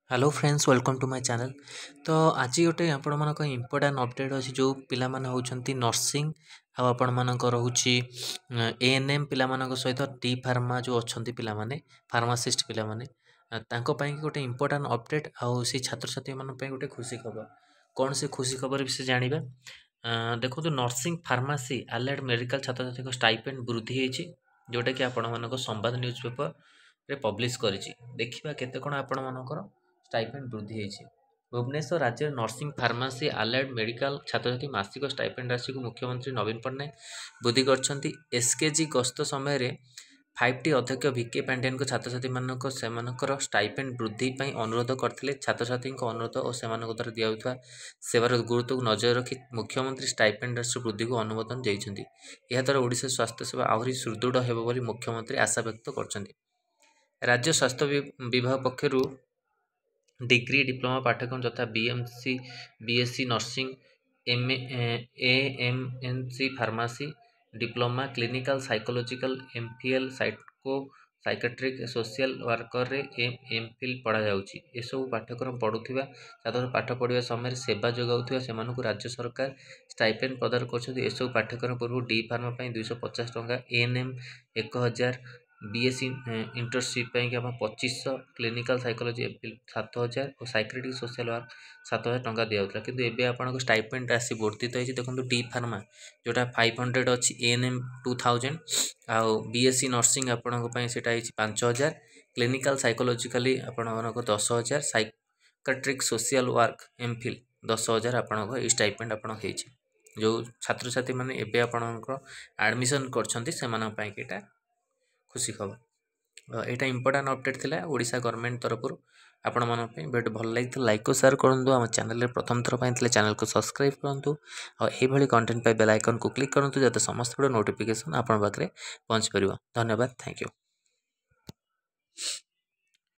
Hello friends welcome to my channel. तो आज गोटे आपण मानक इम्पोर्टाट अपडेट अच्छी जो पिला माने होउछंती नर्सिंग आपण मानक रहउची एएनएम पिला मानक सहित डी फार्मा जो अच्छंती पिला माने फार्मासिस्ट पिला माने तांको पई गोटे इम्पोर्टाट अपडेट आउ से छात्र छात्री मान पई गोटे खुशी खबर कौन से खुशी खबर विषय जानिबा। देखो तो नर्सिंग फार्मासी आलाइड मेडिकल छात्र छात्री स्टाइपेंड वृद्धि होईची जोटा कि आपण मानक संवाद न्यूज पेपर रे पब्लिश करिछि। देखिबा केते कोन आपण मानकर स्टाइपेंड वृद्धि होईଛି। भुवनेश्वर राज्य नर्सिंग फार्मासी आलाइड मेडिकल छात्र छात्री मासिक स्टाइपेंड राशि को मुख्यमंत्री नवीन पट्टनायक वृद्धि करछंती। एसकेजी गस्त समय रे 5टी अध्यक्ष भिके पांडेन को छात्र छात्री मानक सेमानकर स्टाइपेंड वृद्धि पई अनुरोध करथिले। छात्र छात्री को अनुरोध और सेमानक द्वारा दिया होइथवा सेवार गुरुत्व को नजर रखी मुख्यमंत्री स्टाइपेंड राशि वृद्धि को अनुमोदन देइछंती। एहा द्वारा ओडिशा स्वास्थ्य सेवा आहुरी सुदृढ़ हेबो बोली मुख्यमंत्री आशा व्यक्त करछंती। राज्य स्वास्थ्य विभाग पक्षरु डिग्री डिप्लोमा पाठ्यक्रम तथा BMC BSc nursing AMNC pharmacy diploma clinical psychological MPhil psycho psychiatric social worker रे एमफिल पढ़ा जाउची। एसबु पाठ्यक्रम पढ़ुथिबा छात्र पाठ पढ़िबा समय सेवा जोगाउथिबा सेमानकु राज्य सरकार स्टाइपेंड प्रदान करछथि। एसबु पाठ्यक्रम पूर्व डी फार्मा पई 250 टंका एएनएम 1000 बीएससी इंटर्नशिप पई 2500 क्लिनिकल साइकोलॉजी एमफिल 7000 और साइकेट्रिक सोशल वर्क 7000 टंका दिया होता किंतु एबे आपनको स्टाइपेंड राशि वर्धित होइछि। देखंतु डी फार्मा जोटा 500 अछि एएनएम 2000 आउ बीएससी नर्सिंग आपनको पई सेटा हिछि 5000 क्लिनिकल साइकोलॉजिकली आपनको 10000 साइकेट्रिक सोशल वर्क एमफिल 10000 आपनको ई स्टाइपेंड आपन हेछि। जो छात्र छात्री माने एबे आपनको एडमिशन करछंती सेमान पई केटा खुशी खबर। एटा इंपोर्टेंट अपडेट थिला ओडिशा गवर्नमेंट तरफ आपण मन पे वीडियो भल लागित लाइक और शेयर करंतु। हम चैनल रे प्रथम थर पई थिले चैनल को सब्सक्राइब करंतु और ए भली कंटेंट पे बेल आइकन को क्लिक करंतु जते समस्त वीडियो नोटिफिकेशन आपण पाखरे पहुंच परिबो। धन्यवाद, थैंक यू।